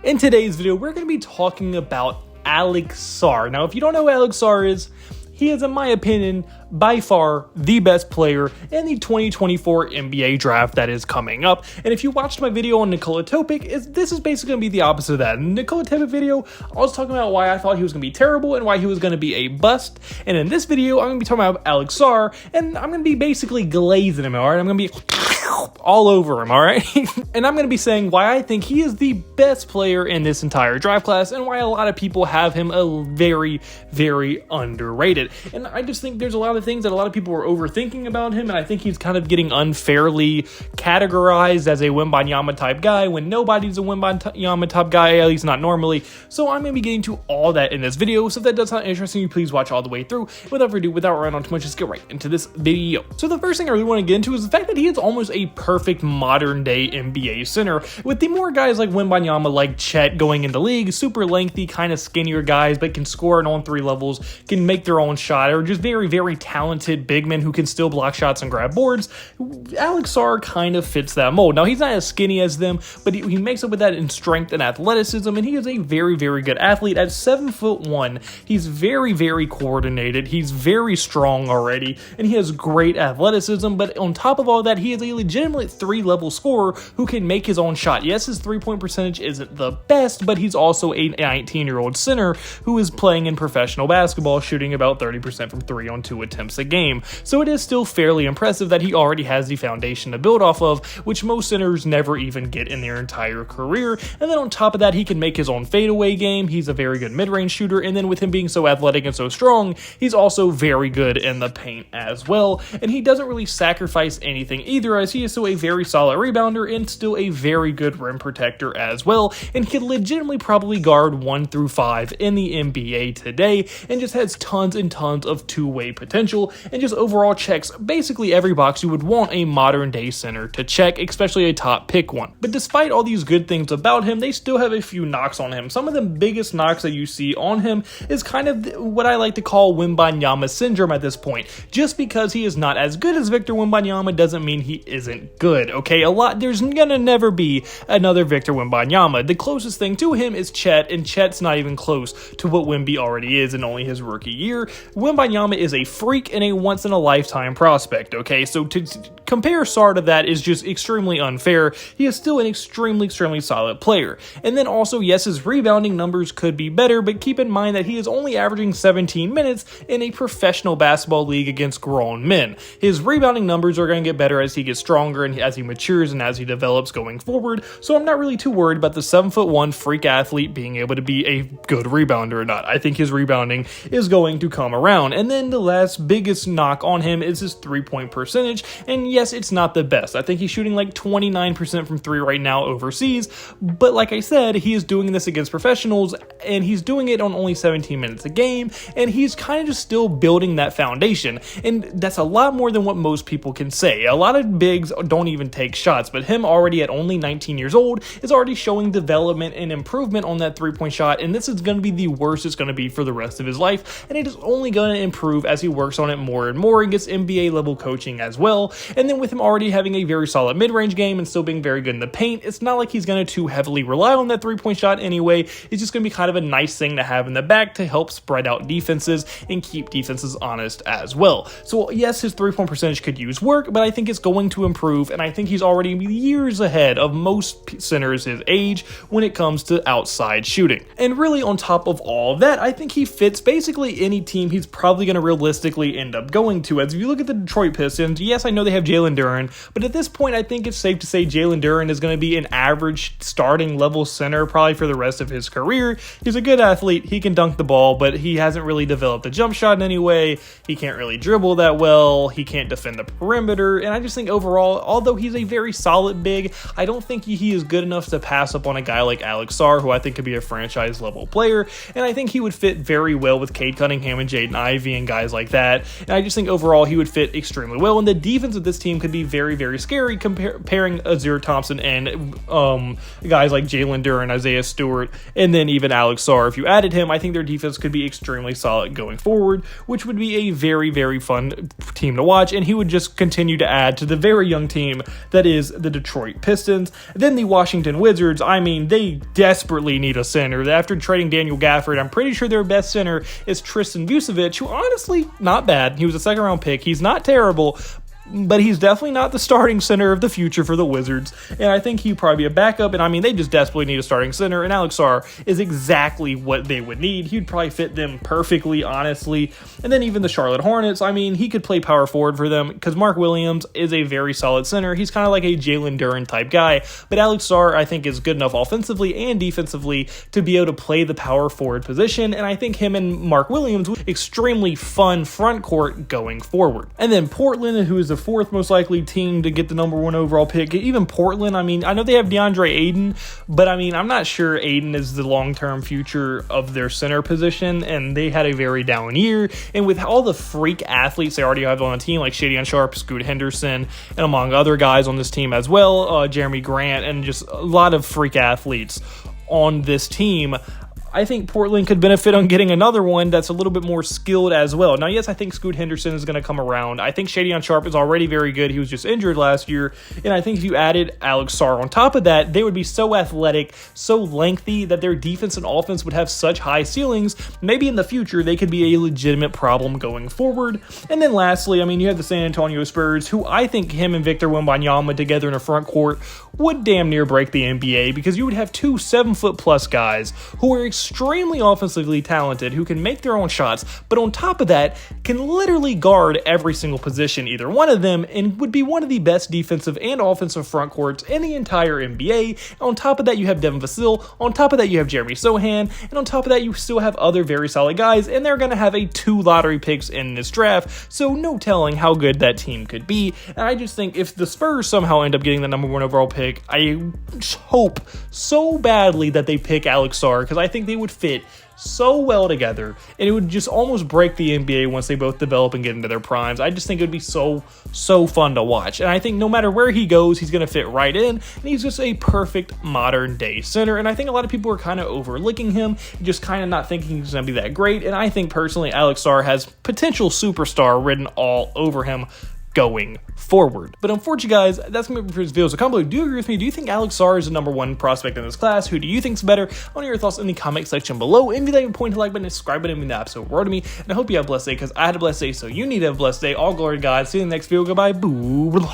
In today's video, we're going to be talking about Alex Sarr. Now, if you don't know who Alex Sarr is, he is, in my opinion, by far the best player in the 2024 NBA draft that is coming up. And if you watched my video on Nikola Topic, this is basically going to be the opposite of that. In the Nikola Topic video, I was talking about why I thought he was going to be terrible and why he was going to be a bust. And in this video, I'm going to be talking about Alex Sarr, and I'm going to be basically glazing him, alright? I'm going to be all over him, alright? And I'm going to be saying why I think he is the best player in this entire draft class and why a lot of people have him a very, very underrated. And I just think there's a lot of things that a lot of people are overthinking about him, and I think he's kind of getting unfairly categorized as a Wembanyama type guy when nobody's a Wembanyama type guy, at least not normally. So I'm going to be getting to all that in this video, so if that does sound interesting, you please watch all the way through. Without further ado, without running on too much, let's get right into this video. So the first thing I really want to get into is the fact that he is almost a perfect modern day NBA center, with the more guys like Wembanyama, like Chet going into league, super lengthy, kind of skinnier guys, but can score on three levels, can make their own shot, or just very, very talented big men who can still block shots and grab boards. Alex Sarr kind of fits that mold. Now, he's not as skinny as them, but he makes up with that in strength and athleticism, and he is a very, very good athlete. At 7'1", he's very, very coordinated, he's very strong already, and he has great athleticism, but on top of all that, he is a legitimate three-level scorer who can make his own shot. Yes, his three-point percentage isn't the best, but he's also a 19-year-old center who is playing in professional basketball, shooting about 30% from three on 2 attempts a game. So it is still fairly impressive that he already has the foundation to build off of, which most centers never even get in their entire career. And then on top of that, he can make his own fadeaway game. He's a very good mid-range shooter, and then with him being so athletic and so strong, he's also very good in the paint as well. And he doesn't really sacrifice anything either, as he is still a very solid rebounder and still a very good rim protector as well, and he can legitimately probably guard 1 through 5 in the NBA today, and just has tons and tons of two-way potential, and just overall checks basically every box you would want a modern day center to check, especially a top pick one. But despite all these good things about him, they still have a few knocks on him. Some of the biggest knocks that you see on him is kind of what I like to call Wembanyama syndrome at this point. Just because he is not as good as Victor Wembanyama doesn't mean he isn't good, okay? There's gonna never be another Victor Wembanyama. The closest thing to him is Chet, and Chet's not even close to what Wemby already is in only his rookie year. Wembanyama is a freak and a once-in-a-lifetime prospect, okay? So to compare Sarr to that is just extremely unfair. He is still an extremely, extremely solid player. And then also, yes, his rebounding numbers could be better, but keep in mind that he is only averaging 17 minutes in a professional basketball league against grown men. His rebounding numbers are going to get better as he gets stronger and as he matures and as he develops going forward, so I'm not really too worried about the 7'1" freak athlete being able to be a good rebounder or not. I think his rebounding is going to come around. And then the last biggest knock on him is his three-point percentage, and yes, it's not the best. I think he's shooting like 29% from three right now overseas, but like I said, he is doing this against professionals, and he's doing it on only 17 minutes a game, and he's kind of just still building that foundation, and that's a lot more than what most people can say. A lot of bigs don't even take shots, but him already at only 19 years old is already showing development and improvement on that three-point shot, and this is going to be the worst it's going to be for the rest of his life, and it is only going to improve as he works on it more and more and gets NBA level coaching as well. And then with him already having a very solid mid-range game and still being very good in the paint, it's not like he's going to too heavily rely on that three-point shot anyway. It's just going to be kind of a nice thing to have in the back to help spread out defenses and keep defenses honest as well. So yes, his three-point percentage could use work, but I think it's going to improve, and I think he's already years ahead of most centers his age when it comes to outside shooting. And really, on top of all that, I think he fits basically any team he's probably going to realistically end up going to. As if you look at the Detroit Pistons, yes, I know they have Jalen Duren, but at this point, I think it's safe to say Jalen Duren is going to be an average starting level center probably for the rest of his career. He's a good athlete, he can dunk the ball, but he hasn't really developed a jump shot in any way. He can't really dribble that well, he can't defend the perimeter, and I just think overall, although he's a very solid big, I don't think he is good enough to pass up on a guy like Alex Sarr, who I think could be a franchise level player, and I think he would fit very well with Cade Cunningham and Jaden Ivey and guys like that. that. And I just think overall he would fit extremely well. And the defense of this team could be very, very scary pairing Azir Thompson and guys like Jalen Duren, Isaiah Stewart, and then even Alex Sarr. If you added him, I think their defense could be extremely solid going forward, which would be a very, very fun team to watch. And he would just continue to add to the very young team that is the Detroit Pistons. Then the Washington Wizards, I mean, they desperately need a center. After trading Daniel Gafford, I'm pretty sure their best center is Tristan Vucevic, who honestly, not bad. He was a second round pick. He's not terrible, but he's definitely not the starting center of the future for the Wizards, and I think he'd probably be a backup, and I mean, they just desperately need a starting center, and Alex Sarr is exactly what they would need. He'd probably fit them perfectly, honestly. And then even the Charlotte Hornets, I mean, he could play power forward for them, because Mark Williams is a very solid center. He's kind of like a Jalen Duren type guy, but Alex Sarr, I think, is good enough offensively and defensively to be able to play the power forward position, and I think him and Mark Williams would be extremely fun front court going forward. And then Portland, who is the fourth most likely team to get the number 1 overall pick. Even Portland, I mean, I know they have DeAndre Ayton, but I mean, I'm not sure Ayton is the long-term future of their center position, and they had a very down year. And with all the freak athletes they already have on the team, like Shadian Sharp, Scoot Henderson, and among other guys on this team as well, Jeremy Grant, and just a lot of freak athletes on this team, I think Portland could benefit on getting another one that's a little bit more skilled as well. Now, yes, I think Scoot Henderson is going to come around. I think Shadian Sharp is already very good. He was just injured last year. And I think if you added Alex Sarr on top of that, they would be so athletic, so lengthy, that their defense and offense would have such high ceilings. Maybe in the future, they could be a legitimate problem going forward. And then lastly, I mean, you have the San Antonio Spurs, who I think him and Victor Wembanyama together in a front court would damn near break the NBA, because you would have 2 7-foot-plus guys who are extremely offensively talented, who can make their own shots, but on top of that, can literally guard every single position, either one of them, and would be one of the best defensive and offensive front courts in the entire NBA. On top of that, you have Devin Vassell. On top of that, you have Jeremy Sohan. And on top of that, you still have other very solid guys, and they're going to have 2 lottery picks in this draft, so no telling how good that team could be. And I just think if the Spurs somehow end up getting the number 1 overall pick, I hope so badly that they pick Alex Sarr, because I think they would fit so well together, and it would just almost break the NBA once they both develop and get into their primes. I just think it would be so fun to watch, and I think no matter where he goes, he's going to fit right in, and he's just a perfect modern day center. And I think a lot of people are kind of overlooking him, just kind of not thinking he's going to be that great, and I think personally Alex Sarr has potential superstar written all over him going forward. But unfortunately, guys, that's going to be for this video. So comment below, do you agree with me? Do you think Alex Sarr is the number 1 prospect in this class? Who do you think's better? I want to hear your thoughts in the comment section below. And if you like, point to like button, subscribe button, and the absolute word to me. And I hope you have a blessed day, because I had a blessed day, so you need to have a blessed day. All glory to God. See you in the next video. Goodbye. Boo.